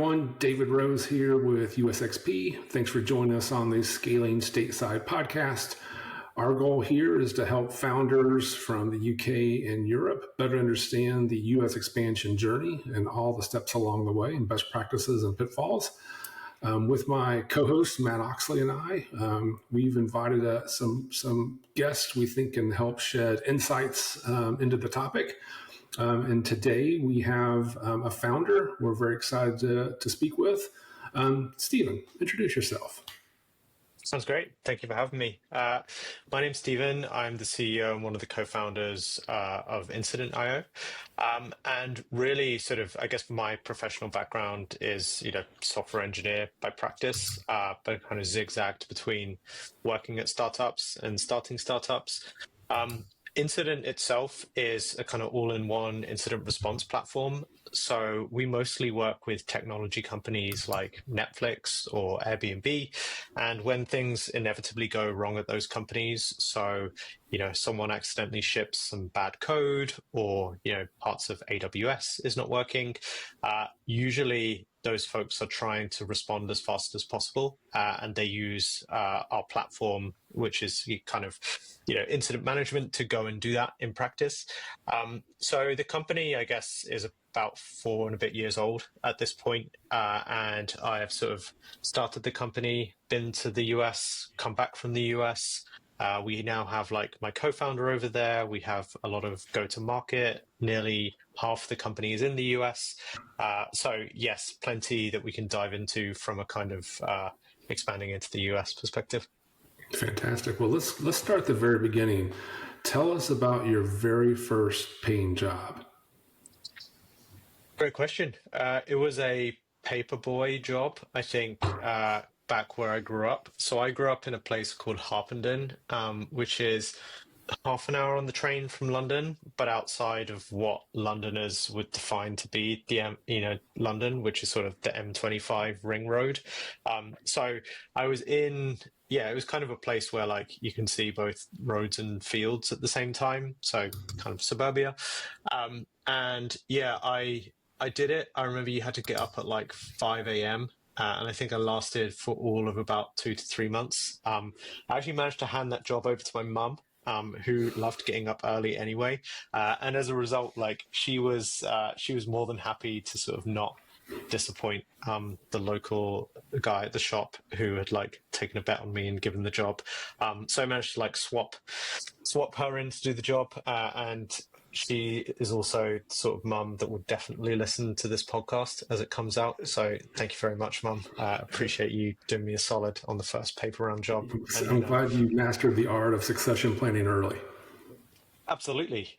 everyone. David Rose here with USXP. Thanks for joining us on the Scaling Stateside podcast. Our goal here is to help founders from the UK and Europe better understand the US expansion journey and all the steps along the way and best practices and pitfalls. With my co-host, Matt Oxley, and I, we've invited some guests we think can help shed insights into the topic. And today we have a founder we're very excited to speak with. Stephen, introduce yourself. Sounds great. Thank you for having me. My name's Stephen. I'm the CEO and one of the co-founders of Incident.io. And really sort of, I guess my professional background is, software engineer by practice, but kind of zigzagged between working at startups and starting startups. Incident itself is a kind of all-in-one incident response platform. So we mostly work with technology companies like Netflix or Airbnb. And when things inevitably go wrong at those companies, so, someone accidentally ships some bad code or, parts of AWS is not working, usually those folks are trying to respond as fast as possible. And they use our platform, which is kind of, incident management to go and do that in practice. So the company, I guess, is about 4 and a bit years old at this point. And I have sort of started the company, been to the US, come back from the US. We now have my co-founder over there. We have a lot of go-to-market. Nearly half the company is in the US. So yes, plenty that we can dive into from a kind of expanding into the US perspective. Fantastic. Well, let's start at the very beginning. Tell us about your very first paying job. Great question. It was a paperboy job, I think, back where I grew up. So I grew up in a place called Harpenden, which is half an hour on the train from London, but outside of what Londoners would define to be the London, which is sort of the M25 ring road. So I was it was kind of a place where you can see both roads and fields at the same time. So kind of suburbia. I did it. I remember you had to get up at 5 a.m. And I think I lasted for all of about 2 to 3 months. I actually managed to hand that job over to my mum, who loved getting up early anyway. And as a result, she was more than happy to sort of not disappoint the local guy at the shop who had taken a bet on me and given the job. So I managed to swap her in to do the job. And she is also the sort of mum that would definitely listen to this podcast as it comes out. So thank you very much, Mum. Appreciate you doing me a solid on the first paper round job. I'm glad you mastered the art of succession planning early. Absolutely.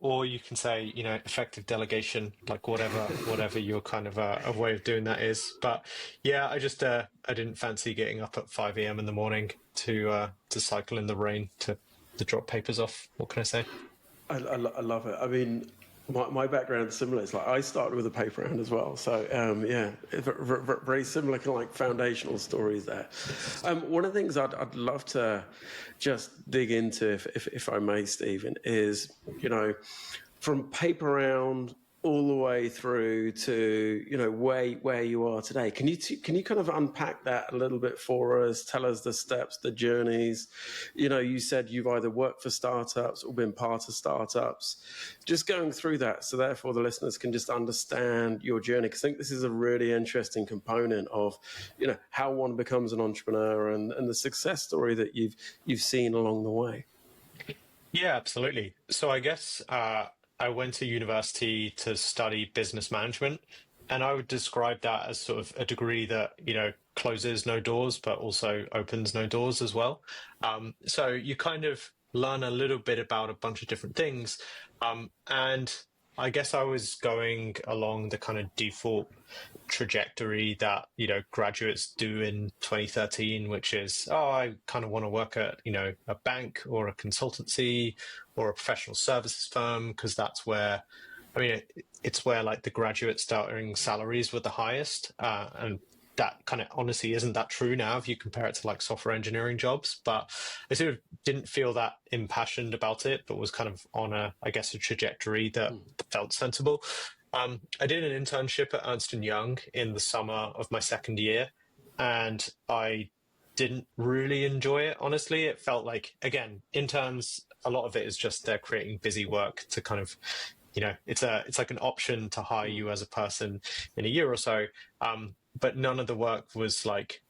Or you can say, effective delegation, whatever your kind of a way of doing that is. But yeah, I just, I didn't fancy getting up at 5 a.m. in the morning to cycle in the rain to drop papers off. What can I say? I love it. I mean, my background is similar. It's I started with a paper round as well. So, very similar kind of foundational stories there. One of the things I'd love to just dig into, if I may, Stephen, is, from paper round all the way through to, where you are today. Can you kind of unpack that a little bit for us? Tell us the steps, the journeys. You said you've either worked for startups or been part of startups. Just going through that, so therefore the listeners can just understand your journey. Because I think this is a really interesting component of, how one becomes an entrepreneur and the success story that you've seen along the way. Yeah, absolutely. So I guess I went to university to study business management, and I would describe that as sort of a degree that, closes no doors, but also opens no doors as well. So you kind of learn a little bit about a bunch of different things. And I guess I was going along the kind of default trajectory that, graduates do in 2013, which is, I kind of want to work at, a bank or a consultancy or a professional services firm, because that's where, it's where the graduate starting salaries were the highest. And that kind of honestly isn't that true now if you compare it to software engineering jobs. But I sort of didn't feel that impassioned about it, but was kind of on a trajectory that felt sensible. I did an internship at Ernst & Young in the summer of my second year, and I didn't really enjoy it, honestly. It felt like, again, interns, a lot of it is just they're creating busy work to kind of, it's like an option to hire you as a person in a year or so. But none of the work was like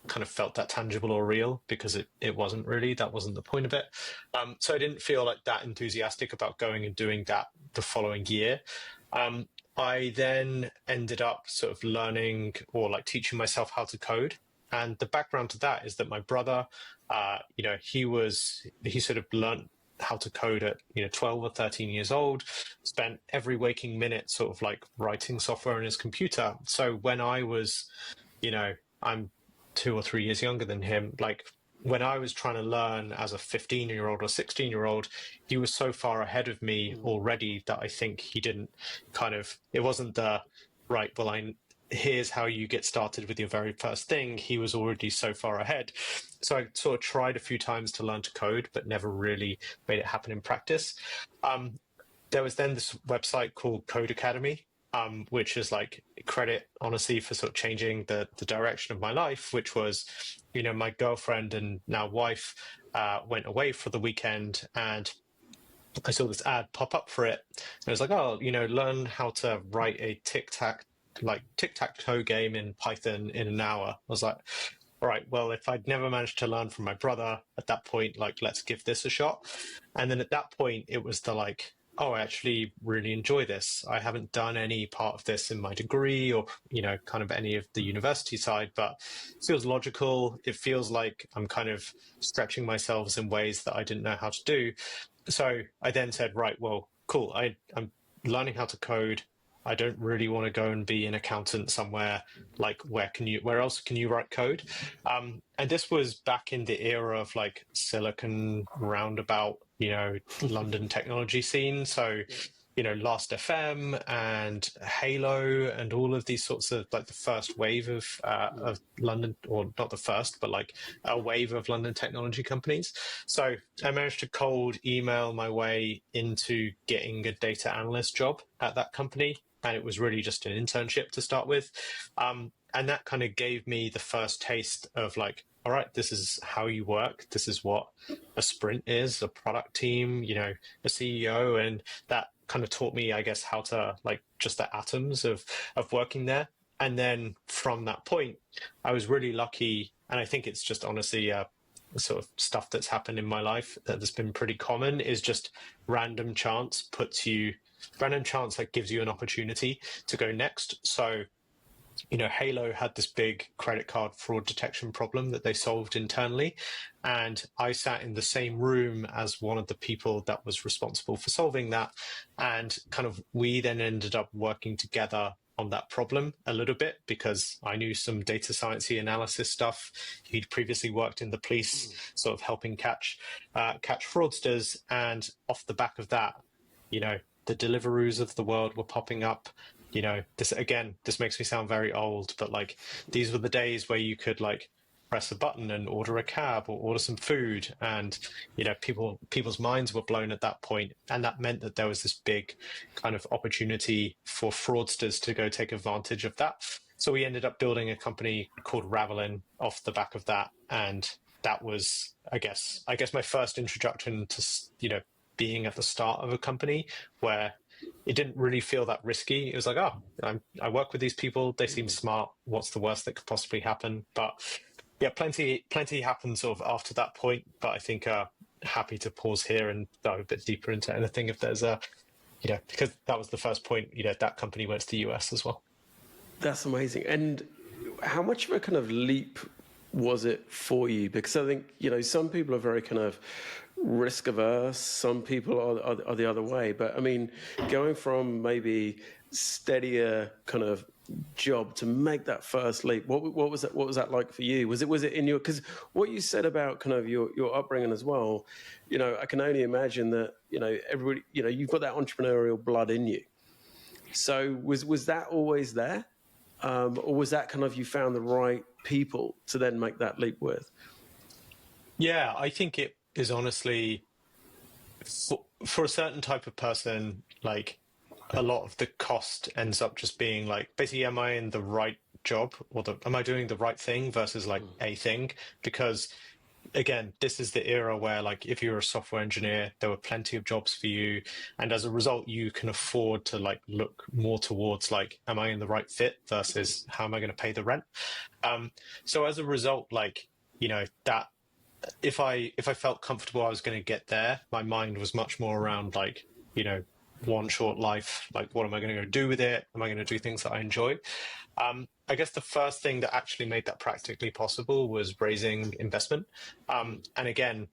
kind of felt that tangible or real, because it wasn't really, that wasn't the point of it. So I didn't feel like that enthusiastic about going and doing that the following year. I then ended up sort of learning or like teaching myself how to code. And the background to that is that my brother, he sort of learned how to code at 12 or 13 years old, spent every waking minute sort of like writing software on his computer. So when I was, I'm 2 or 3 years younger than him, like when I was trying to learn as a 15-year-old or 16-year-old, he was so far ahead of me already that I think he didn't it wasn't the right, well, here's how you get started with your very first thing. He was already so far ahead. So I sort of tried a few times to learn to code, but never really made it happen in practice. There was then this website called Code Academy, which is like credit, honestly, for sort of changing the direction of my life, which was, my girlfriend and now wife went away for the weekend, and I saw this ad pop up for it. And I was like, oh, learn how to write a tic-tac-toe game in Python in an hour. I was like, all right, well, if I'd never managed to learn from my brother at that point, like, let's give this a shot. And then at that point, it was the like, oh, I actually really enjoy this. I haven't done any part of this in my degree or, kind of any of the university side, but it feels logical. It feels like I'm kind of stretching myself in ways that I didn't know how to do. So I then said, right, well, cool. I'm learning how to code. I don't really want to go and be an accountant somewhere. Like, where else can you write code? And this was back in the era of like Silicon Roundabout, London technology scene. So, Last FM and Halo and all of these sorts of like the first wave of London, or not the first, but like a wave of London technology companies. So I managed to cold email my way into getting a data analyst job at that company. And it was really just an internship to start with. And that kind of gave me the first taste of like, all right, this is how you work. This is what a sprint is, a product team, a CEO. And that kind of taught me, I guess, how to like just the atoms of working there. And then from that point, I was really lucky. And I think it's just honestly sort of stuff that's happened in my life that's been pretty common, is just random chance that gives you an opportunity to go next. So, Halo had this big credit card fraud detection problem that they solved internally. And I sat in the same room as one of the people that was responsible for solving that. And kind of we then ended up working together on that problem a little bit, because I knew some data sciencey analysis stuff. He'd previously worked in the police, sort of helping catch fraudsters. And off the back of that, the Deliveroos of the world were popping up. This makes me sound very old, but like these were the days where you could like press a button and order a cab or order some food, and people's minds were blown at that point. And that meant that there was this big kind of opportunity for fraudsters to go take advantage of that. So we ended up building a company called Ravelin off the back of that, and that was, I guess my first introduction to being at the start of a company where it didn't really feel that risky. It was like, oh, I work with these people. They seem smart. What's the worst that could possibly happen? But yeah, plenty happened sort of after that point. But I think happy to pause here and dive a bit deeper into anything if there's because that was the first point. That company went to the US as well. That's amazing. And how much of a kind of leap was it for you? Because I think, some people are very kind of risk averse. Some people are the other way. But I mean, going from maybe steadier kind of job to make that first leap, what was that like for you? Was it in your, because what you said about kind of your upbringing as well, I can only imagine that, everybody, you've got that entrepreneurial blood in you. So was that always there? Or was that kind of, you found the right people to then make that leap with? Yeah, I think it is honestly for a certain type of person, like a lot of the cost ends up just being like, basically, am I in the right job, or am I doing the right thing versus like a thing? Because again, this is the era where, like, if you're a software engineer, there were plenty of jobs for you, and as a result, you can afford to like look more towards like, am I in the right fit versus how am I going to pay the rent? So as a result, like, that if I felt comfortable I was going to get there, my mind was much more around like, one short life, like, what am I going to go do with it? Am I going to do things that I enjoy? I guess the first thing that actually made that practically possible was raising investment. And again,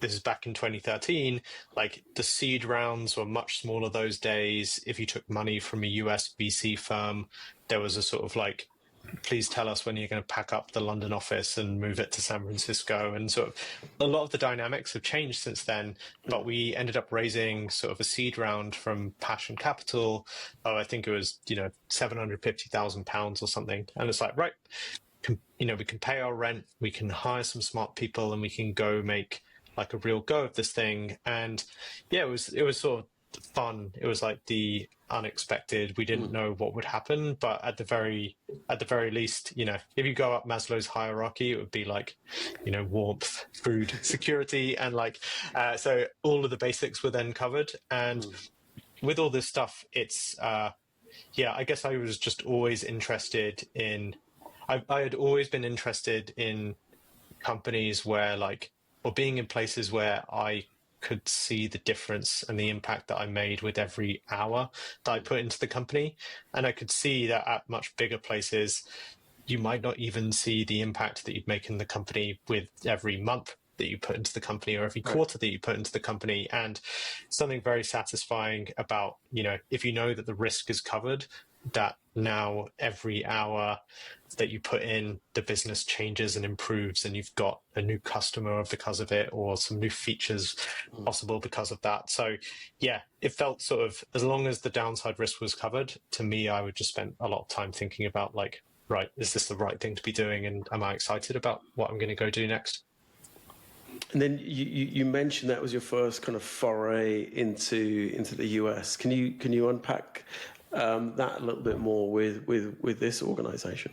this is back in 2013, like the seed rounds were much smaller those days. If you took money from a US VC firm, there was a sort of like, please tell us when you're going to pack up the London office and move it to San Francisco. And sort of a lot of the dynamics have changed since then, but we ended up raising sort of a seed round from Passion Capital. I think it was, £750,000 or something. And it's like, right, we can pay our rent, we can hire some smart people, and we can go make like a real go of this thing. And yeah, it was sort of fun. It was like the unexpected. We didn't know what would happen, but at the very least, if you go up Maslow's hierarchy, it would be like, warmth, food, security, and like, so all of the basics were then covered. And with all this stuff, it's, I guess I was just always interested in, I had always been interested in companies where like, or being in places where I could see the difference and the impact that I made with every hour that I put into the company. And I could see that at much bigger places, you might not even see the impact that you'd make in the company with every month that you put into the company or every quarter that you put into the company. And something very satisfying about, if you know that the risk is covered, that now every hour that you put in, the business changes and improves, and you've got a new customer because of it, or some new features possible because of that. So yeah, it felt sort of, as long as the downside risk was covered, to me, I would just spend a lot of time thinking about like, right, is this the right thing to be doing? And am I excited about what I'm going to go do next? And then you mentioned that was your first kind of foray into the US. Can you unpack that a little bit more with this organization?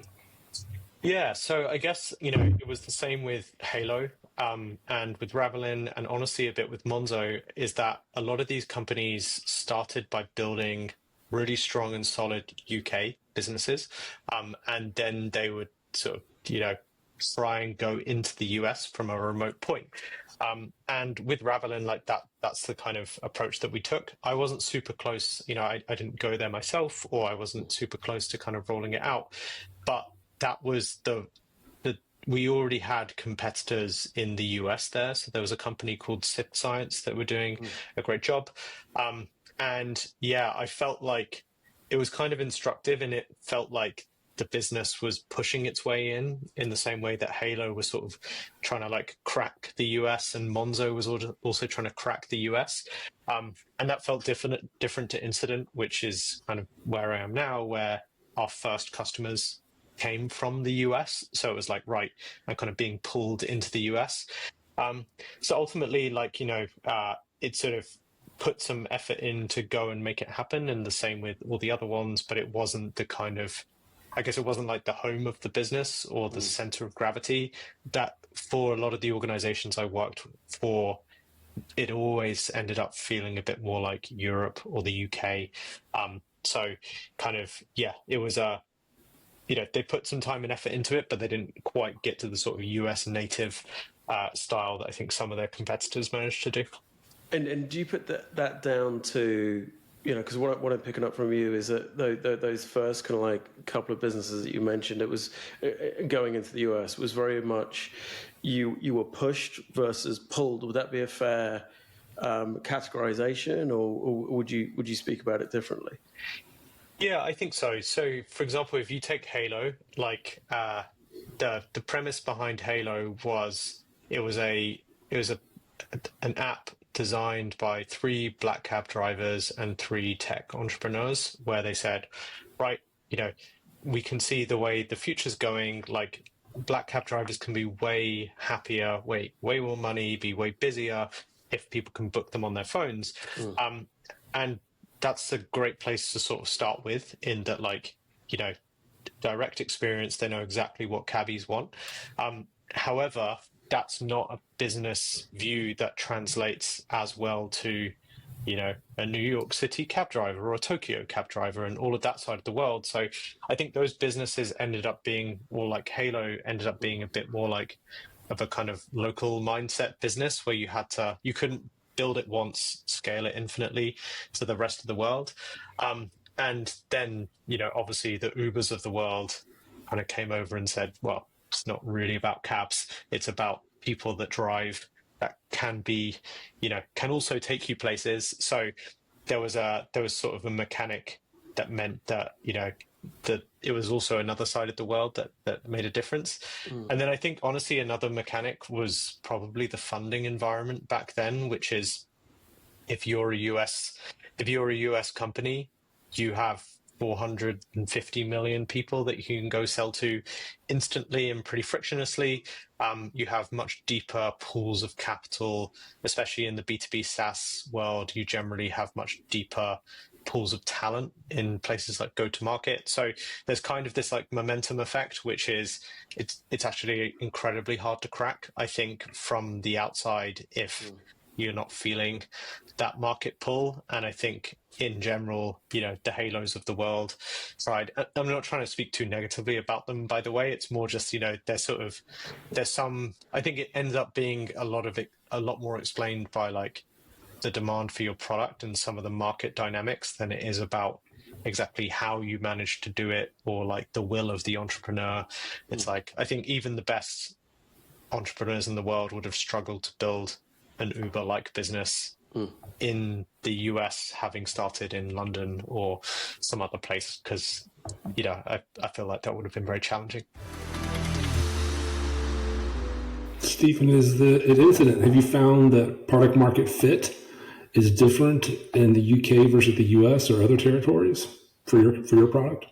Yeah, so I guess, it was the same with Halo and with Ravelin, and honestly a bit with Monzo, is that a lot of these companies started by building really strong and solid UK businesses, and then they would sort of, try and go into the US from a remote point. And with Ravelin, like that's the kind of approach that we took. I wasn't super close, I didn't go there myself, or I wasn't super close to kind of rolling it out, but that was we already had competitors in the US there. So there was a company called Stateside that were doing a great job. And yeah, I felt like it was kind of instructive, and it felt like the business was pushing its way in the same way that Halo was sort of trying to like crack the US, and Monzo was also trying to crack the US. And that felt different to Incident, which is kind of where I am now, where our first customers came from the US. So it was like, right, I'm kind of being pulled into the US. So ultimately, like, it sort of put some effort in to go and make it happen, and the same with all the other ones, but it wasn't the kind of, I guess it wasn't like the home of the business or the center of gravity. That for a lot of the organizations I worked for, it always ended up feeling a bit more like Europe or the UK. So kind of, yeah, it was they put some time and effort into it, but they didn't quite get to the sort of US native style that I think some of their competitors managed to do. And do you put that down to, because what I'm picking up from you is that those first kind of like couple of businesses that you mentioned, it was going into the US was very much you were pushed versus pulled. Would that be a fair categorization, or would you speak about it differently? Yeah, I think so. So, for example, if you take Halo, like the premise behind Halo was it was an app designed by 3 black cab drivers and 3 tech entrepreneurs, where they said, right, we can see the way the future's going. Like, black cab drivers can be way happier, way more money, be way busier if people can book them on their phones. And that's a great place to sort of start with, in that, like, you know, direct experience, they know exactly what cabbies want. However, that's not a business view that translates as well to, you know, a New York City cab driver or a Tokyo cab driver and all of that side of the world. So I think those businesses ended up being, or like Halo ended up being, a bit more like of a kind of local mindset business, where you couldn't build it once, scale it infinitely to the rest of the world. And then, you know, obviously the Ubers of the world kind of came over and said, well, it's not really about cabs. It's about people that drive, that can be, you know, can also take you places. So there was sort of a mechanic that meant that, you know, that it was also another side of the world that made a difference. And then I think, honestly, another mechanic was probably the funding environment back then, which is, if you're a US company, you have 450 million people that you can go sell to instantly and pretty frictionlessly. You have much deeper pools of capital, especially in the B2B SaaS world. You generally have much deeper pools of talent in places like go-to-market. So there's kind of this like momentum effect, which is, it's actually incredibly hard to crack, I think, from the outside, if you're not feeling that market pull. And I think in general, you know, the Halos of the world side, I'm not trying to speak too negatively about them, by the way. It's more just, you know, I think it ends up being a lot more explained by like the demand for your product and some of the market dynamics than it is about exactly how you manage to do it, or like the will of the entrepreneur. It's like, I think even the best entrepreneurs in the world would have struggled to build an Uber-like business in the US, having started in London or some other place, because, you know, I feel like that would have been very challenging. Stephen, at Incident, have you found that product market fit is different in the UK versus the US or other territories for your product?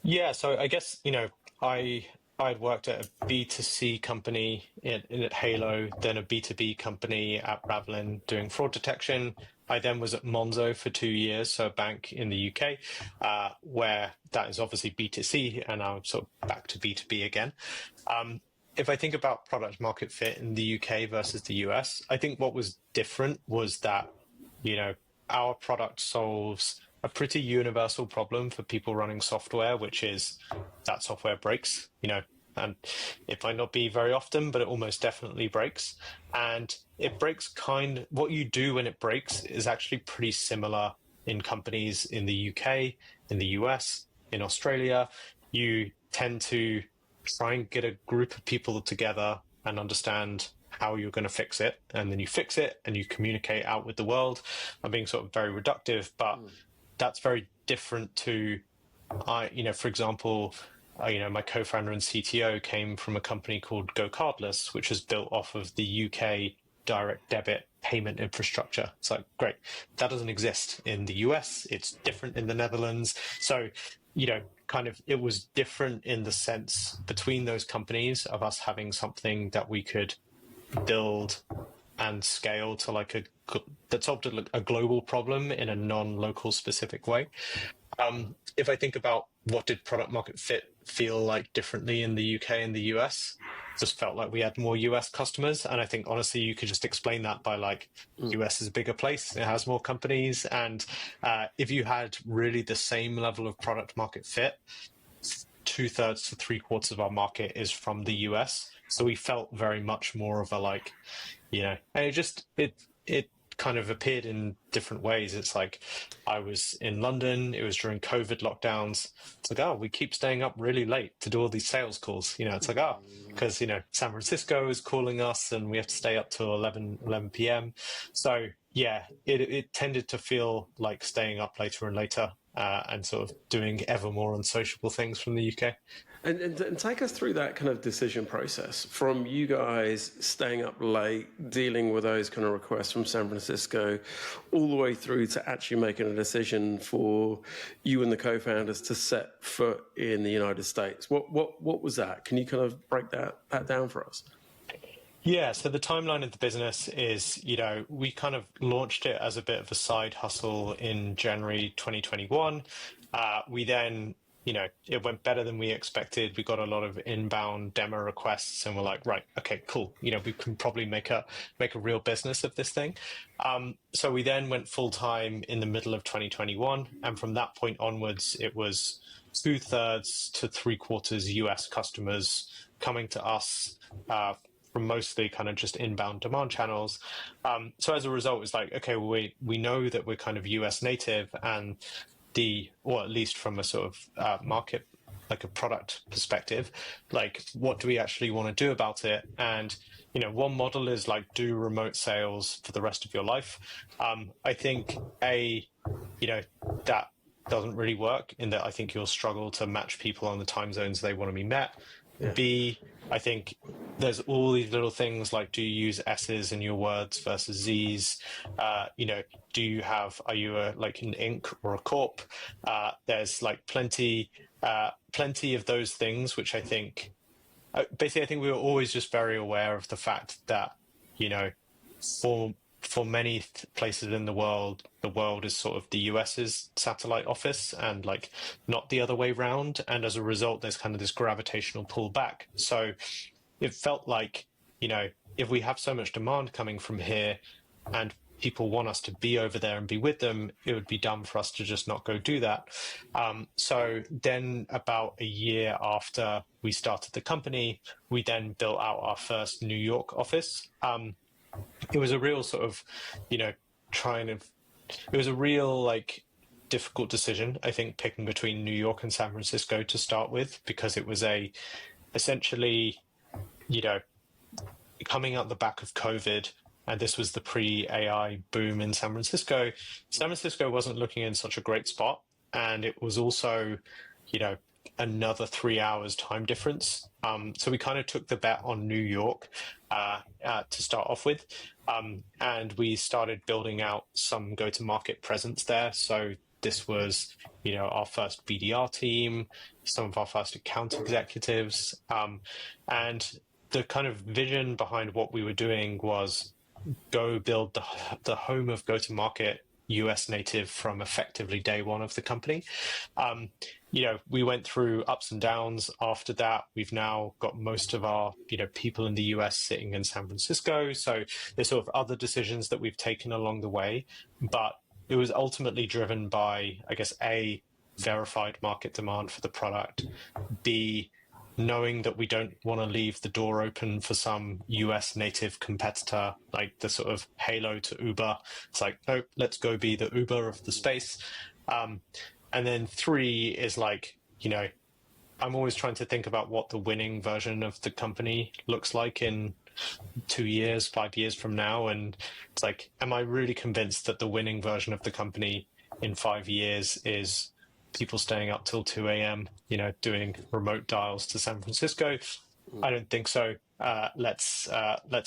Yeah, so I guess, you know, I'd worked at a B2C company at Halo, then a B2B company at Ravelin doing fraud detection. I then was at Monzo for 2 years, so a bank in the UK, where that is obviously B2C, and now I'm sort of back to B2B again. If I think about product market fit in the UK versus the US, I think what was different was that, you know, our product solves a pretty universal problem for people running software, which is that software breaks, you know, and it might not be very often, but it almost definitely breaks. And it breaks what you do when it breaks is actually pretty similar in companies in the UK, in the US, in Australia. You tend to try and get a group of people together and understand how you're going to fix it, and then you fix it and you communicate out with the world. I'm being sort of very reductive, but that's very different to, you know, for example, you know, my co-founder and CTO came from a company called Go Cardless, which is built off of the UK direct debit payment infrastructure. It's like, great, that doesn't exist in the US. It's different in the Netherlands. So, you know, kind of, it was different in the sense between those companies of us having something that we could build and scale to like that solved a global problem in a non-local specific way. If I think about what did product market fit feel like differently in the UK and the US, just felt like we had more US customers. And I think, honestly, you could just explain that by like, US is a bigger place, it has more companies. And if you had really the same level of product market fit, 2/3 to 3/4 of our market is from the US. So we felt very much more of a like, you know, and it kind of appeared in different ways. It's like, I was in London, it was during COVID lockdowns. It's like, oh, we keep staying up really late to do all these sales calls. You know, it's like, oh, because, you know, San Francisco is calling us and we have to stay up till 11 p.m. So yeah, it tended to feel like staying up later and later, and sort of doing ever more unsociable things from the UK. And take us through that kind of decision process from you guys staying up late, dealing with those kind of requests from San Francisco, all the way through to actually making a decision for you and the co-founders to set foot in the United States. What was that? Can you kind of break that down for us? Yeah, so the timeline of the business is, we kind of launched it as a bit of a side hustle in January 2021. We then, it went better than we expected. We got a lot of inbound demo requests, and we're like, right, okay, cool. We can probably make a real business of this thing. So we then went full time in the middle of 2021, and from that point onwards, it was 2/3 to 3/4 US customers coming to us. From mostly kind of just inbound demand channels. So as a result, it's like, okay, we know that we're kind of US native, and or at least from a sort of market, like a product perspective, like what do we actually want to do about it? And, one model is like do remote sales for the rest of your life. I think that doesn't really work, in that I think you'll struggle to match people on the time zones they want to be met. Yeah. B, I think there's all these little things like, do you use S's in your words versus Z's? Are you like an Inc. or a Corp? There's like plenty of those things, which I think, basically, I think we were always just very aware of the fact that, for many places in the world is sort of the US's satellite office, and like not the other way round. And as a result, there's kind of this gravitational pull back. So it felt like, if we have so much demand coming from here and people want us to be over there and be with them, it would be dumb for us to just not go do that. So then about a year after we started the company, we then built out our first New York office. It was a real sort of, it was a real like difficult decision, I think, picking between New York and San Francisco to start with, because it was essentially, coming out the back of COVID, and this was the pre-AI boom in San Francisco. San Francisco wasn't looking in such a great spot, and it was also, another 3 hours time difference. So we kind of took the bet on New York to start off with. And we started building out some go-to-market presence there. So this was, our first BDR team, some of our first account executives. And the kind of vision behind what we were doing was go build the home of go-to-market US native from effectively day one of the company. We went through ups and downs after that. We've now got most of our, people in the US sitting in San Francisco. So there's sort of other decisions that we've taken along the way, but it was ultimately driven by, I guess, A, verified market demand for the product, B, knowing that we don't want to leave the door open for some US native competitor, like the sort of halo to Uber. It's like, nope, let's go be the Uber of the space. And then 3 is like, I'm always trying to think about what the winning version of the company looks like in 2 years, 5 years from now. And it's like, am I really convinced that the winning version of the company in 5 years is people staying up till 2 a.m., doing remote dials to San Francisco? I don't think so. Let's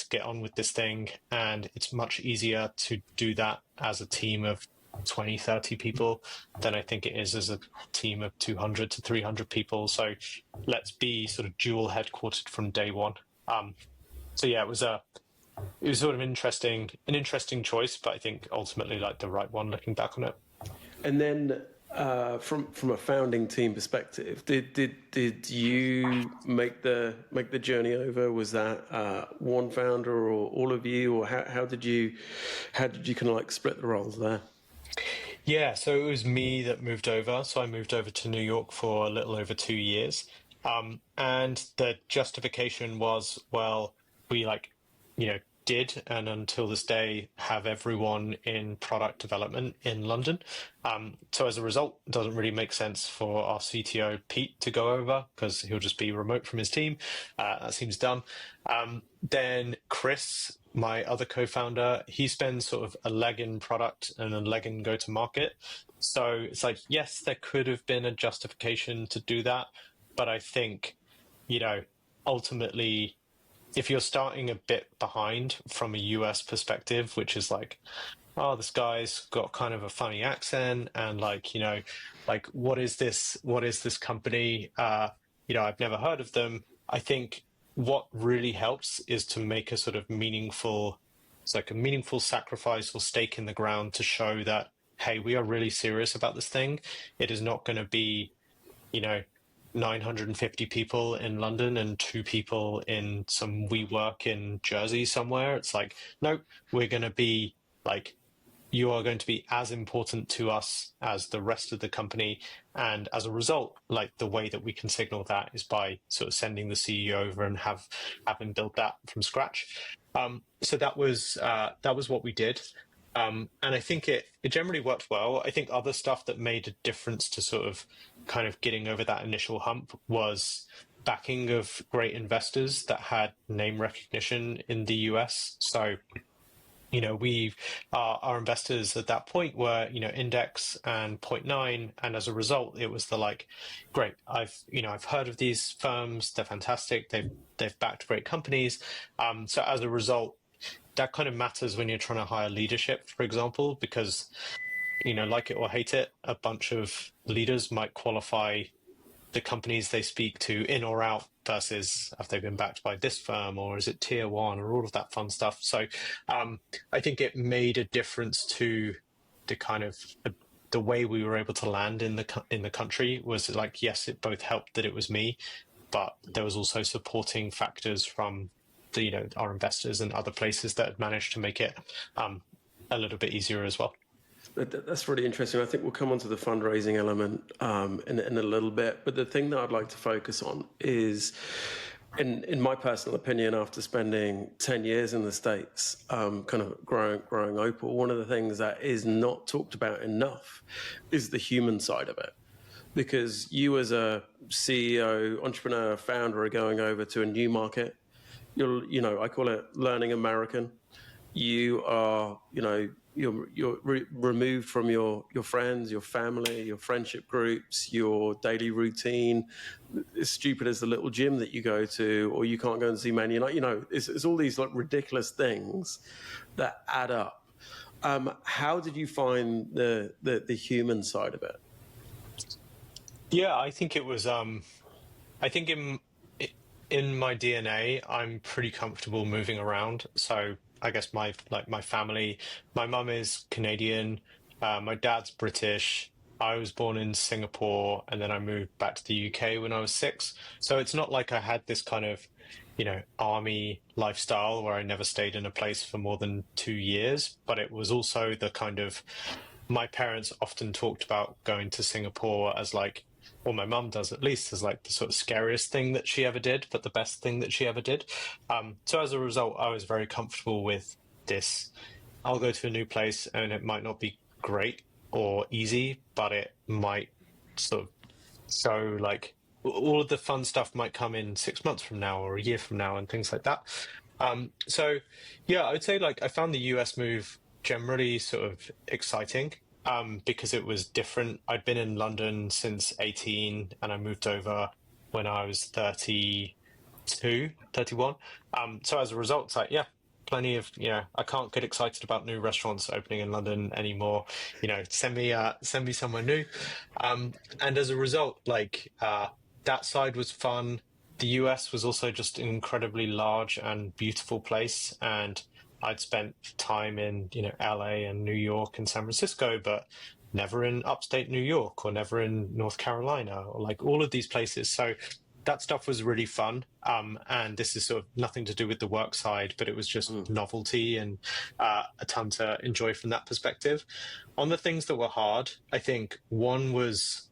get on with this thing. And it's much easier to do that as a team of 20, 30 people than I think it is as a team of 200 to 300 people. So let's be sort of dual headquartered from day one. So yeah, it was sort of an interesting choice, but I think ultimately like the right one looking back on it. And then from a founding team perspective, did you make the journey over? Was that one founder or all of you, or how did you kind of like split the roles there? Yeah, so it was me that moved over. So I moved over to New York for a little over 2 years. And the justification was, well, we did, and until this day, have everyone in product development in London. So as a result, it doesn't really make sense for our CTO, Pete, to go over, because he'll just be remote from his team. That seems dumb. Then Chris, my other co-founder, he spends sort of a leg in product and a leg in go-to-market. So it's like, yes, there could have been a justification to do that. But I think, ultimately, if you're starting a bit behind from a US perspective, which is like, oh, this guy's got kind of a funny accent, and what is this company? I've never heard of them. I think what really helps is to make a sort of meaningful, it's like a meaningful sacrifice or stake in the ground to show that, hey, we are really serious about this thing. It is not going to be, 950 people in London and 2 people in some WeWork in Jersey somewhere. It's like, no, we're going to be like, you are going to be as important to us as the rest of the company. And as a result, like the way that we can signal that is by sort of sending the CEO over and have him build that from scratch. So that was what we did. And I think it generally worked well. I think other stuff that made a difference to sort of kind of getting over that initial hump was backing of great investors that had name recognition in the US. So our investors at that point were, Index and Point Nine, and as a result, it was great. I've heard of these firms. They're fantastic. They've backed great companies. So as a result, that kind of matters when you're trying to hire leadership, for example, because, like it or hate it, a bunch of leaders might qualify the companies they speak to in or out versus have they been backed by this firm or is it tier one or all of that fun stuff. So I think it made a difference to the kind of the way we were able to land in the country was like, yes, it both helped that it was me, but there was also supporting factors from our investors and other places that had managed to make it a little bit easier as well. That's really interesting. I think we'll come on to the fundraising element in a little bit. But the thing that I'd like to focus on is, in my personal opinion, after spending 10 years in the States, kind of growing Opal, one of the things that is not talked about enough is the human side of it. Because you as a CEO, entrepreneur, founder are going over to a new market. I call it learning American. You are, you're removed from your friends, your family, your friendship groups, your daily routine. As stupid as the little gym that you go to, or you can't go and see Man United. It's all these like ridiculous things that add up. How did you find the human side of it? Yeah, I think it was. I think in my DNA, I'm pretty comfortable moving around. So I guess my family, my mum is Canadian, my dad's British. I was born in Singapore, and then I moved back to the UK when I was 6. So it's not like I had this kind of, army lifestyle where I never stayed in a place for more than 2 years. But it was also the kind of, my parents often talked about going to Singapore as like, or my mum does at least, as like the sort of scariest thing that she ever did, but the best thing that she ever did. So as a result, I was very comfortable with this. I'll go to a new place and it might not be great or easy, but it might sort of show like all of the fun stuff might come in 6 months from now or a year from now and things like that. So yeah, I would say like I found the US move generally sort of exciting. Because it was different. I'd been in London since 18 and I moved over when I was 32, 31. So as a result, it's like, yeah, plenty of, I can't get excited about new restaurants opening in London anymore. Send me somewhere new. And as a result, that side was fun. The US was also just an incredibly large and beautiful place. And I'd spent time in, LA and New York and San Francisco, but never in upstate New York or never in North Carolina or like all of these places. So that stuff was really fun. And this is sort of nothing to do with the work side, but it was just novelty and a ton to enjoy from that perspective. On the things that were hard, I think one was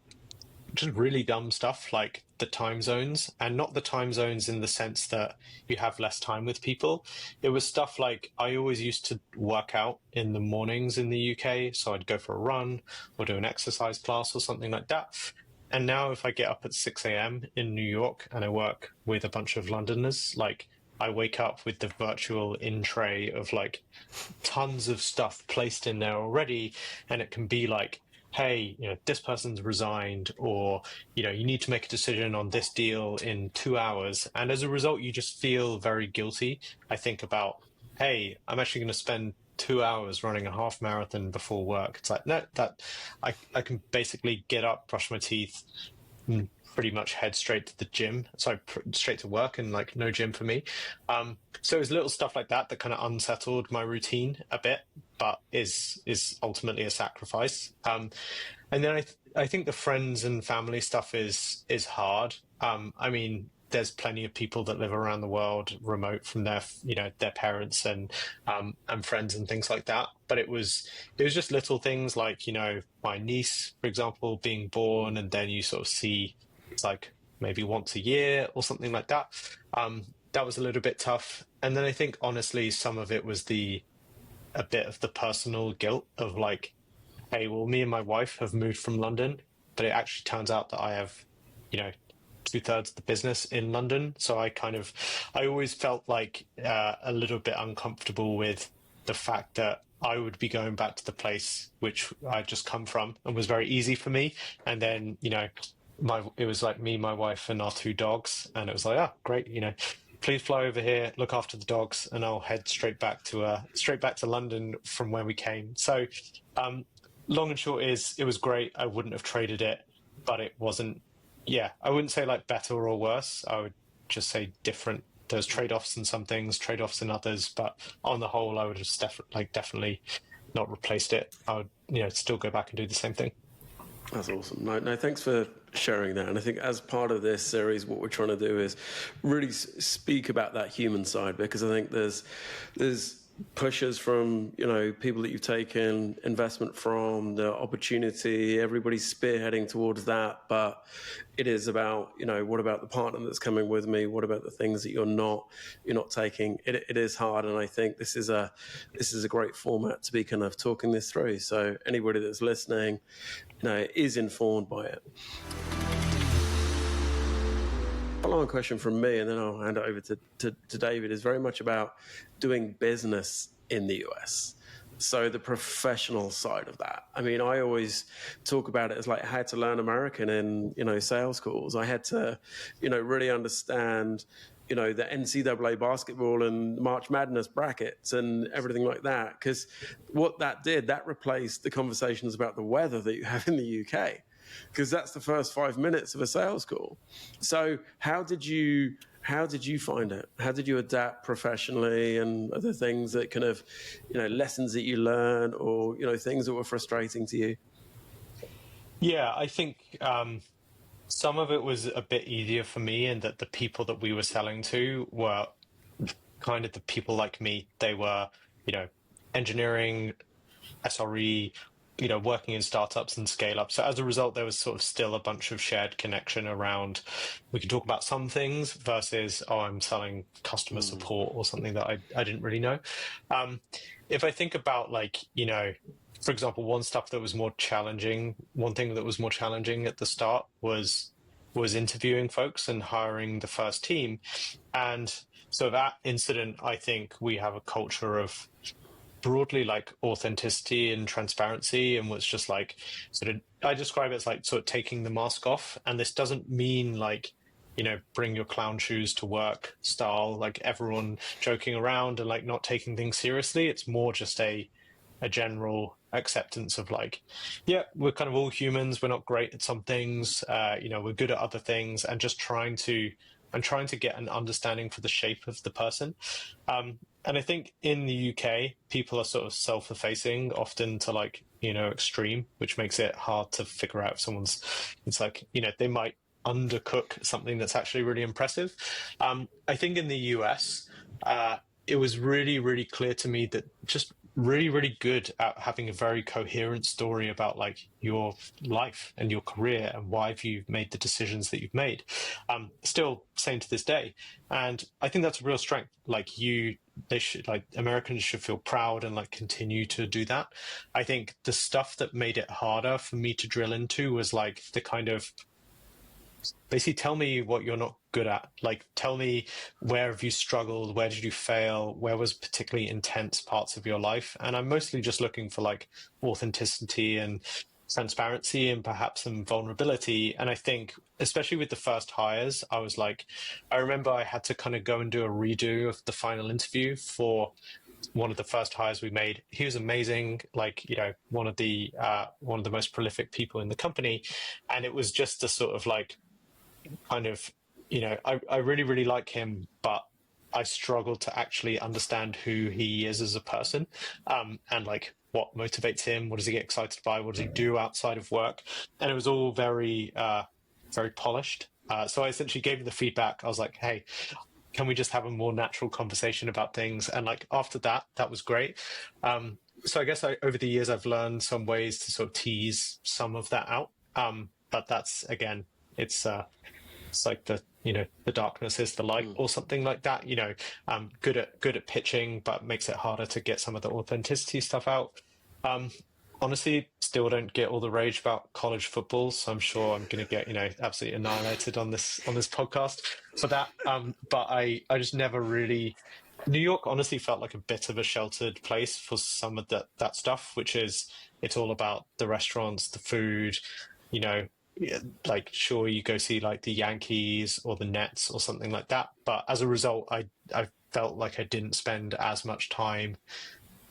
just really dumb stuff like the time zones, and not the time zones in the sense that you have less time with people. It was stuff like I always used to work out in the mornings in the UK, so I'd go for a run or do an exercise class or something like that. And now if I get up at 6 a.m. in New York and I work with a bunch of Londoners, like I wake up with the virtual in tray of like tons of stuff placed in there already, and it can be like, hey, this person's resigned, or, you need to make a decision on this deal in 2 hours. And as a result, you just feel very guilty. I think about, hey, I'm actually going to spend 2 hours running a half marathon before work. It's like, no, that I can basically get up, brush my teeth, pretty much head straight to the gym. So straight to work and like no gym for me. So it was little stuff like that that kind of unsettled my routine a bit, but is ultimately a sacrifice. And then I think the friends and family stuff is hard. I mean, there's plenty of people that live around the world remote from their their parents and friends and things like that. But it was just little things like my niece, for example, being born, and then you sort of see it's like maybe once a year or something like that. That was a little bit tough. And then I think honestly some of it was a bit of the personal guilt of like, hey, well, me and my wife have moved from London, but it actually turns out that I have, 2/3 of the business in London. So I always felt like a little bit uncomfortable with the fact that I would be going back to the place which I'd just come from and was very easy for me. And then, it was like me, my wife, and our 2 dogs. And it was like, oh, great, please fly over here, look after the dogs, and I'll head straight back to London from where we came. So long and short is it was great. I wouldn't have traded it, but it wasn't, I wouldn't say like better or worse. I would just say different. There's trade-offs in some things, trade-offs in others, but on the whole, I would have definitely not replaced it. I would, still go back and do the same thing. That's awesome. No, thanks for sharing that. And I think as part of this series, what we're trying to do is really speak about that human side, because I think there's pushes from people that you've taken investment from, the opportunity, everybody's spearheading towards that, but it is about what about the partner that's coming with me, what about the things that you're not taking. It is hard, and I think this is a great format to be kind of talking this through, so anybody that's listening is informed by it. Follow-on question from me, and then I'll hand it over to David, is very much about doing business in the US. So the professional side of that. I mean, I always talk about it as like how to learn American in sales calls. I had to, really understand, the NCAA basketball and March Madness brackets and everything like that. Because what that did, that replaced the conversations about the weather that you have in the UK. Because that's the first 5 minutes of a sales call. So how did you find it? How did you adapt professionally, and other things that kind of, lessons that you learned, or, things that were frustrating to you? Yeah, I think some of it was a bit easier for me, and that the people that we were selling to were kind of the people like me. They were, engineering, SRE, working in startups and scale up. So as a result, there was sort of still a bunch of shared connection around, we could talk about some things versus, I'm selling customer support or something that I didn't really know. If I think about like, for example, one thing that was more challenging at the start was interviewing folks and hiring the first team. And so that incident, I think we have a culture of broadly like authenticity and transparency, and was just like I describe it as like sort of taking the mask off. And this doesn't mean like bring your clown shoes to work style, like everyone joking around and like not taking things seriously. It's more just a general acceptance of like, yeah, we're kind of all humans, we're not great at some things, we're good at other things, and just trying to get an understanding for the shape of the person. And I think in the UK, people are sort of self-effacing often to like, extreme, which makes it hard to figure out if it's like, they might undercook something that's actually really impressive. I think in the US, it was really, really clear to me that just really, really good at having a very coherent story about like your life and your career and why you've made the decisions that you've made. Still same to this day. And I think that's a real strength. Like Americans should feel proud and like continue to do that. I think the stuff that made it harder for me to drill into was like the kind of, basically tell me what you're not good at. Like, tell me, where have you struggled? Where did you fail? Where was particularly intense parts of your life? And I'm mostly just looking for like authenticity and transparency and perhaps some vulnerability. And I think, especially with the first hires, I remember I had to kind of go and do a redo of the final interview for one of the first hires we made. He was amazing, like, one of the most prolific people in the company. And it was just a sort of like, kind of, I really, really like him, but I struggle to actually understand who he is as a person, and like what motivates him. What does he get excited by? What does he do outside of work? And it was all very, very polished. So I essentially gave him the feedback. I was like, hey, can we just have a more natural conversation about things? And like after that, that was great. So I guess over the years, I've learned some ways to sort of tease some of that out. But that's, again, it's like the darkness is the light or something like that. Good at pitching, but makes it harder to get some of the authenticity stuff out. Honestly, still don't get all the rage about college football, so I'm sure I'm going to get absolutely annihilated on this podcast for that. But I just never really. New York honestly felt like a bit of a sheltered place for some of that stuff, which is it's all about the restaurants, the food, yeah, like sure you go see like the Yankees or the Nets or something like that, but as a result, I felt like I didn't spend as much time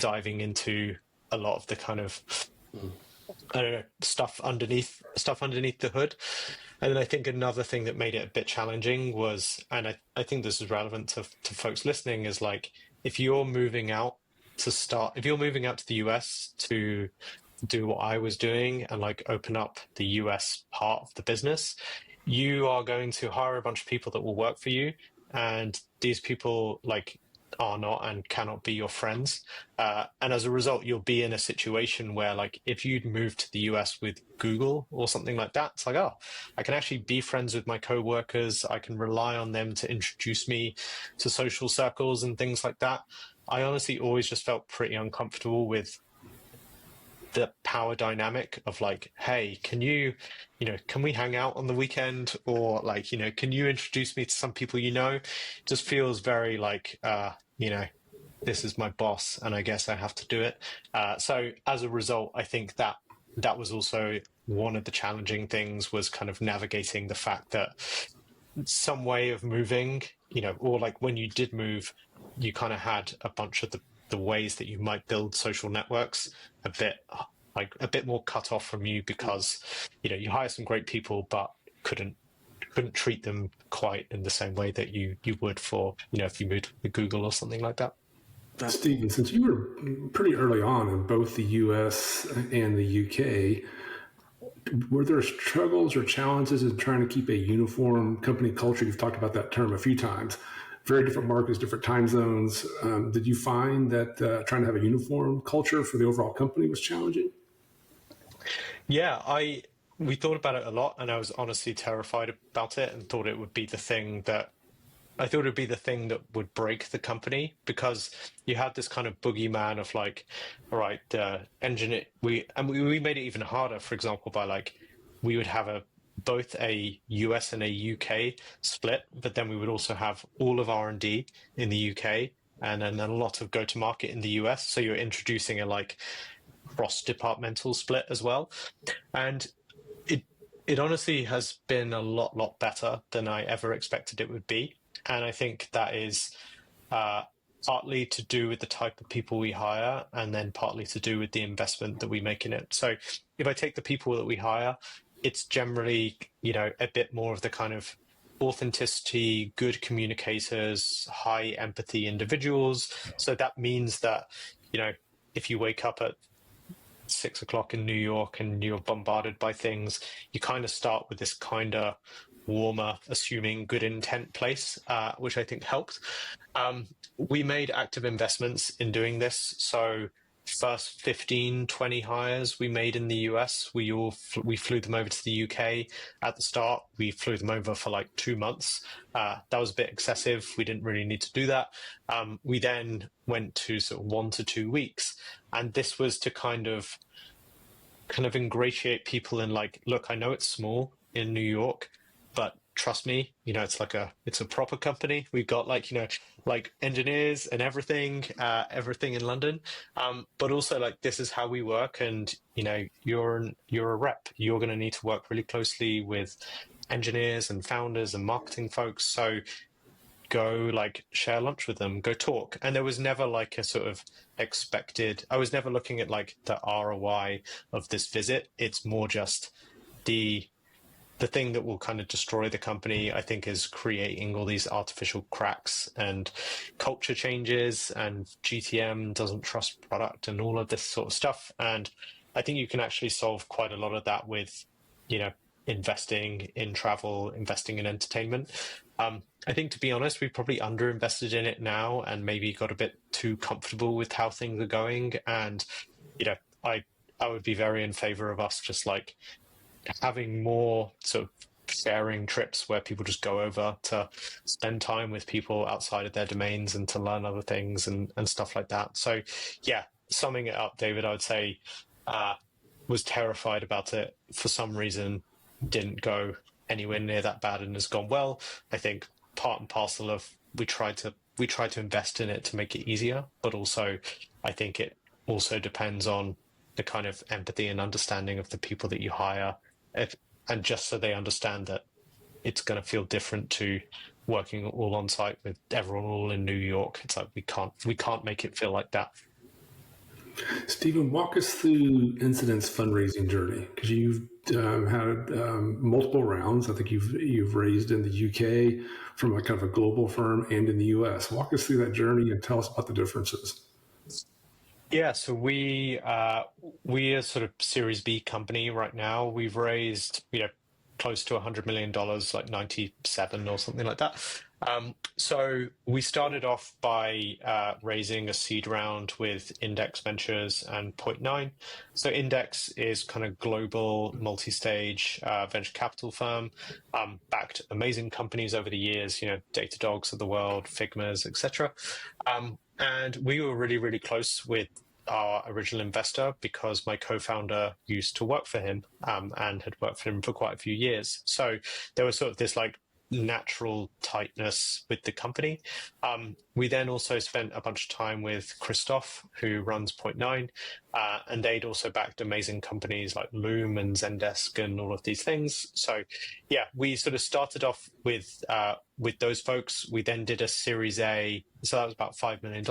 diving into a lot of the kind of I don't know stuff underneath the hood. And then I think another thing that made it a bit challenging was, and I think this is relevant to folks listening, is like if you're moving out to the US to do what I was doing and like open up the US part of the business, you are going to hire a bunch of people that will work for you, and these people like are not and cannot be your friends, and as a result you'll be in a situation where like if you'd moved to the US with Google or something like that, it's like, oh, I can actually be friends with my co-workers, I can rely on them to introduce me to social circles and things like that. I honestly always just felt pretty uncomfortable with the power dynamic of like, hey, can we hang out on the weekend, or like, can you introduce me to some people? It just feels very like, this is my boss and I guess I have to do it. So as a result, I think that was also one of the challenging things, was kind of navigating the fact that some way of moving, or like when you did move, you kind of had a bunch of the ways that you might build social networks a bit more cut off from you, because you hire some great people but couldn't treat them quite in the same way that you would for if you moved with Google or something like that. Stephen, since you were pretty early on in both the US and the UK, were there struggles or challenges in trying to keep a uniform company culture? You've talked about that term a few times. Very different markets, different time zones. Did you find that trying to have a uniform culture for the overall company was challenging? Yeah, we thought about it a lot, and I was honestly terrified about it, and thought it would be the thing that would break the company, because you had this kind of boogeyman of like, all right, engineer. We made it even harder. For example, by like, we would have both a US and a UK split, but then we would also have all of R&D in the UK, and then a lot of go-to-market in the US. So you're introducing a like cross-departmental split as well, and it honestly has been a lot better than I ever expected it would be. And I think that is partly to do with the type of people we hire, and then partly to do with the investment that we make in it. So if I take the people that we hire, it's generally, a bit more of the kind of authenticity, good communicators, high empathy individuals. So that means that, if you wake up at 6 o'clock in New York and you're bombarded by things, you kind of start with this kind of warmer, assuming good intent place, which I think helped. We made active investments in doing this. So first 15, 20 hires we made in the US, we flew them over to the UK at the start. We flew them over for like 2 months. That was a bit excessive. We didn't really need to do that. We then went to sort of 1 to 2 weeks. And this was to kind of ingratiate people in like, look, I know it's small in New York, but trust me, it's a proper company. We've got like engineers and everything in London. But also like, this is how we work. And, you're a rep, you're going to need to work really closely with engineers and founders and marketing folks. So go like share lunch with them, go talk. And there was never like a sort of I was never looking at like the ROI of this visit. It's more just the the thing that will kind of destroy the company, I think, is creating all these artificial cracks and culture changes, and GTM doesn't trust product and all of this sort of stuff. And I think you can actually solve quite a lot of that with, investing in travel, investing in entertainment. I think, to be honest, we probably underinvested in it now and maybe got a bit too comfortable with how things are going. And, I would be very in favor of us just like having more sort of sharing trips where people just go over to spend time with people outside of their domains and to learn other things and stuff like that. So, yeah, summing it up, David, I would say was terrified about it for some reason, didn't go anywhere near that bad and has gone well. I think part and parcel of we tried to invest in it to make it easier, but also I think it also depends on the kind of empathy and understanding of the people that you hire, and just so they understand that it's going to feel different to working all on site with everyone all in New York. It's like we can't make it feel like that. Stephen, walk us through Incident's fundraising journey, because you've had multiple rounds. I think you've raised in the UK from a kind of a global firm and in the US. Walk us through that journey and tell us about the differences. Yeah, so we are sort of Series B company right now. We've raised close to $100 million, like 97 or something like that. So we started off by raising a seed round with Index Ventures and Point Nine. So Index is kind of global multi-stage venture capital firm, backed amazing companies over the years, Datadogs of the world, Figmas, etc. And we were really, really close with our original investor because my co-founder used to work for him and had worked for him for quite a few years. So there was sort of this like natural tightness with the company. We then also spent a bunch of time with Christoph, who runs Point Nine, and they'd also backed amazing companies like Loom and Zendesk and all of these things. So yeah, we sort of started off with those folks. We then did a Series A, so that was about $5 million.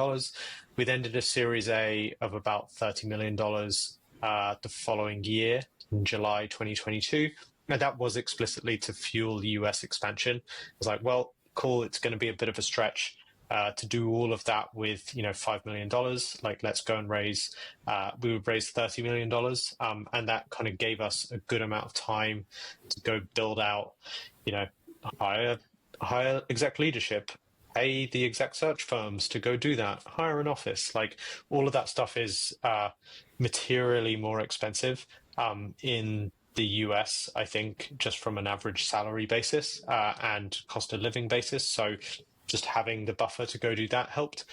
We then did a Series A of about $30 million the following year, in July 2022. Now, that was explicitly to fuel US expansion. I was like, well, cool, it's going to be a bit of a stretch to do all of that with, $5 million. Like, let's go and raise, we would raise $30 million. And that kind of gave us a good amount of time to go build out, hire exec leadership, pay the exec search firms to go do that, hire an office. Like, all of that stuff is materially more expensive in the US, I think, just from an average salary basis and cost of living basis. So just having the buffer to go do that helped.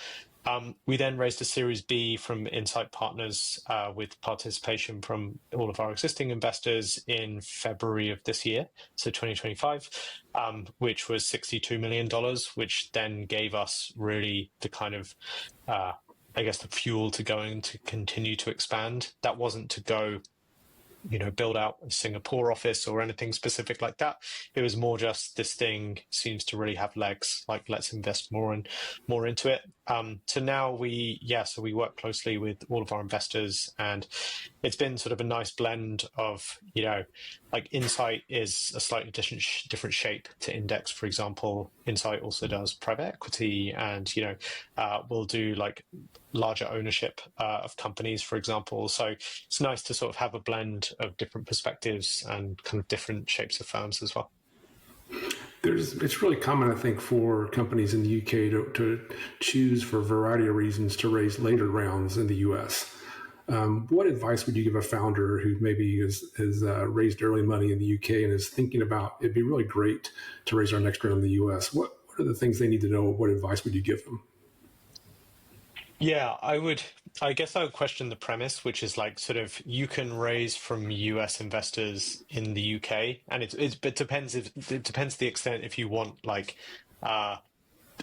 We then raised a Series B from Insight Partners with participation from all of our existing investors in February of this year, so 2025, which was $62 million, which then gave us really the kind of, the fuel to go and to continue to expand. That wasn't to go build out a Singapore office or anything specific like that. It was more just this thing seems to really have legs, like let's invest more into it. So now we work closely with all of our investors, and it's been sort of a nice blend of, like Insight is a slightly different shape to Index, for example. Insight also does private equity and, we'll do like larger ownership of companies, for example. So it's nice to sort of have a blend of different perspectives and kind of different shapes of firms as well. It's really common, I think, for companies in the UK to choose, for a variety of reasons, to raise later rounds in the US. What advice would you give a founder who maybe has raised early money in the UK and is thinking about, it'd be really great to raise our next round in the US? What are the things they need to know? What advice would you give them? Yeah, I guess I would question the premise, which is like sort of you can raise from US investors in the UK, and it depends the extent if you want like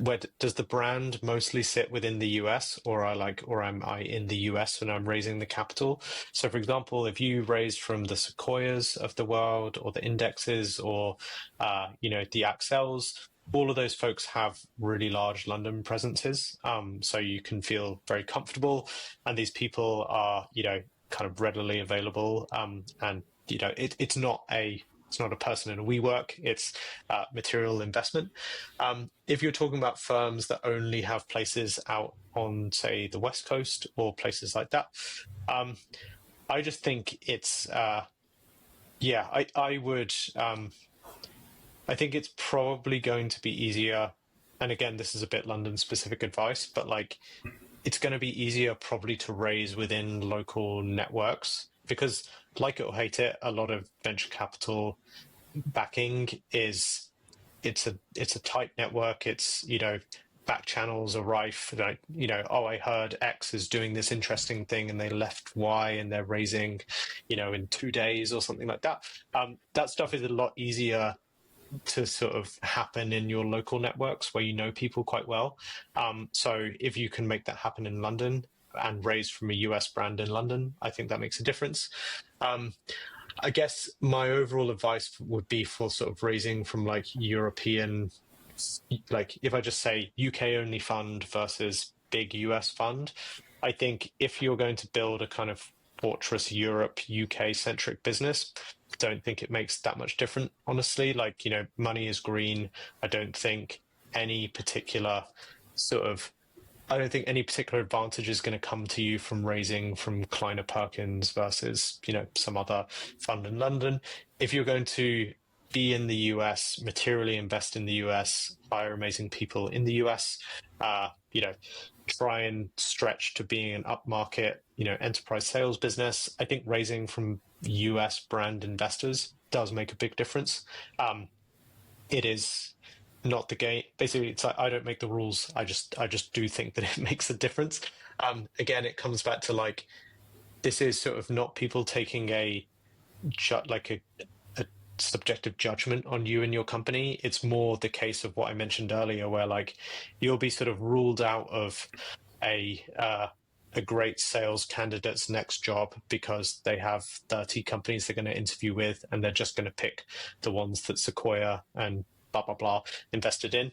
where does the brand mostly sit within the US, or am I in the US when I'm raising the capital? So for example, if you raise from the Sequoias of the world or the Indexes or the Accels, all of those folks have really large London presences. So you can feel very comfortable, and these people are, kind of readily available. And, it's not a It's not a person in a WeWork. It's material investment. If you're talking about firms that only have places out on, say, the West Coast or places like that, I just think it's, I would, I think it's probably going to be easier. And again, this is a bit London specific advice, but like, it's going to be easier probably to raise within local networks because, like it or hate it, a lot of venture capital backing is it's a tight network. It's, back channels are rife. Like, oh, I heard X is doing this interesting thing and they left Y and they're raising, in 2 days or something like that. That stuff is a lot easier to sort of happen in your local networks where you know people quite well. So if you can make that happen in London and raise from a US brand in London, I think that makes a difference. I guess my overall advice would be for sort of raising from like European, like if I just say UK only fund versus big US fund, I think if you're going to build a kind of fortress Europe, UK centric business, don't think it makes that much difference, honestly. Like, money is green. I don't think any particular advantage is going to come to you from raising from Kleiner Perkins versus, some other fund in London. If you're going to be in the US, materially invest in the US, hire amazing people in the US, try and stretch to being an upmarket, enterprise sales business. I think raising from US brand investors does make a big difference. It is not the game. Basically, it's like I don't make the rules. I just do think that it makes a difference. Again, it comes back to like this is sort of not people taking a subjective judgment on you and your company. It's more the case of what I mentioned earlier, where like you'll be sort of ruled out of a great sales candidate's next job because they have 30 companies they're going to interview with, and they're just going to pick the ones that Sequoia and blah, blah, blah invested in.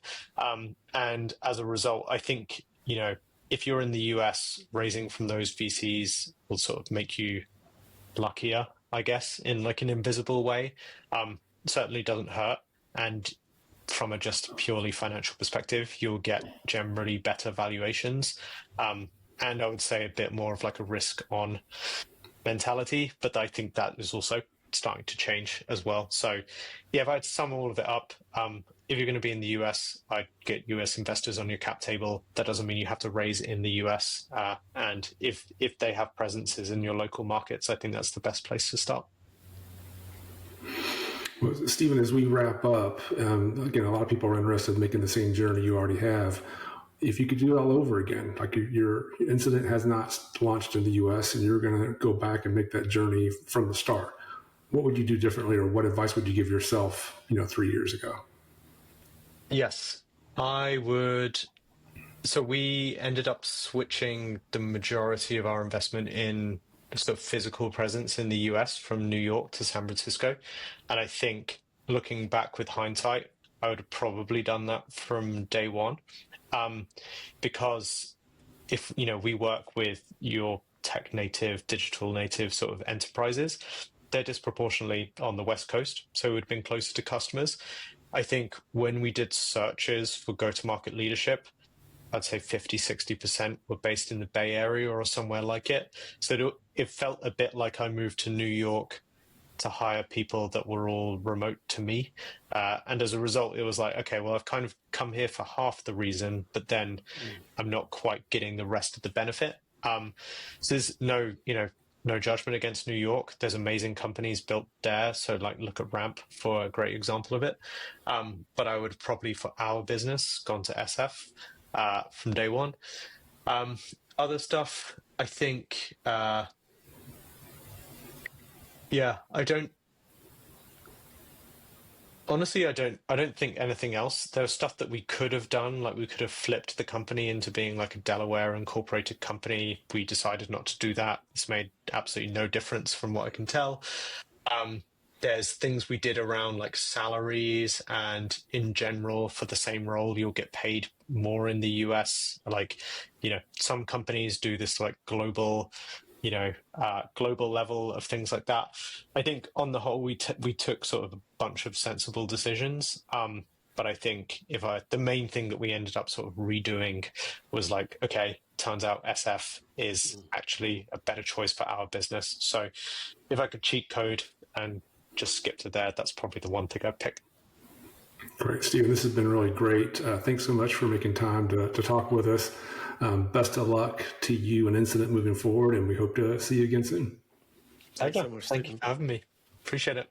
And as a result, I think, if you're in the US, raising from those VCs will sort of make you luckier, I guess, in like an invisible way. Certainly doesn't hurt. And from a just purely financial perspective, you'll get generally better valuations. And I would say a bit more of like a risk on mentality, but I think that is also starting to change as well. So yeah, if I had to sum all of it up, if you're going to be in the US, I'd get US investors on your cap table. That doesn't mean you have to raise in the US. And if they have presences in your local markets, I think that's the best place to start. Well, Stephen, as we wrap up, again, a lot of people are interested in making the same journey you already have. If you could do it all over again, like your incident has not launched in the US and you're going to go back and make that journey from the start, what would you do differently, or what advice would you give yourself, 3 years ago? Yes, I would. So we ended up switching the majority of our investment in sort of physical presence in the US from New York to San Francisco. And I think looking back with hindsight, I would have probably done that from day one. Because if, we work with your tech native, digital native sort of enterprises, they're disproportionately on the West Coast. So it would have been closer to customers. I think when we did searches for go-to-market leadership, I'd say 50-60% were based in the Bay Area or somewhere like it. So it felt a bit like I moved to New York to hire people that were all remote to me. And as a result, it was like, okay, well, I've kind of come here for half the reason, but then I'm not quite getting the rest of the benefit. So there's no judgment against New York. There's amazing companies built there. So like look at Ramp for a great example of it. But I would probably, for our business, gone to SF from day one. Other stuff, I think, I don't think anything else. There's stuff that we could have done, like we could have flipped the company into being like a Delaware incorporated company. We decided not to do that. It's made absolutely no difference from what I can tell. There's things we did around like salaries, and in general for the same role, you'll get paid more in the US. Like, some companies do this like global global level of things like that. I think on the whole, we took sort of a bunch of sensible decisions. But I think the main thing that we ended up sort of redoing was like, okay, turns out SF is actually a better choice for our business. So if I could cheat code and just skip to there, that's probably the one thing I'd pick. Great, Stephen. This has been really great. Thanks so much for making time to talk with us. Best of luck to you and Incident moving forward, and we hope to see you again soon. Thanks so much, Thank you for having me. Appreciate it.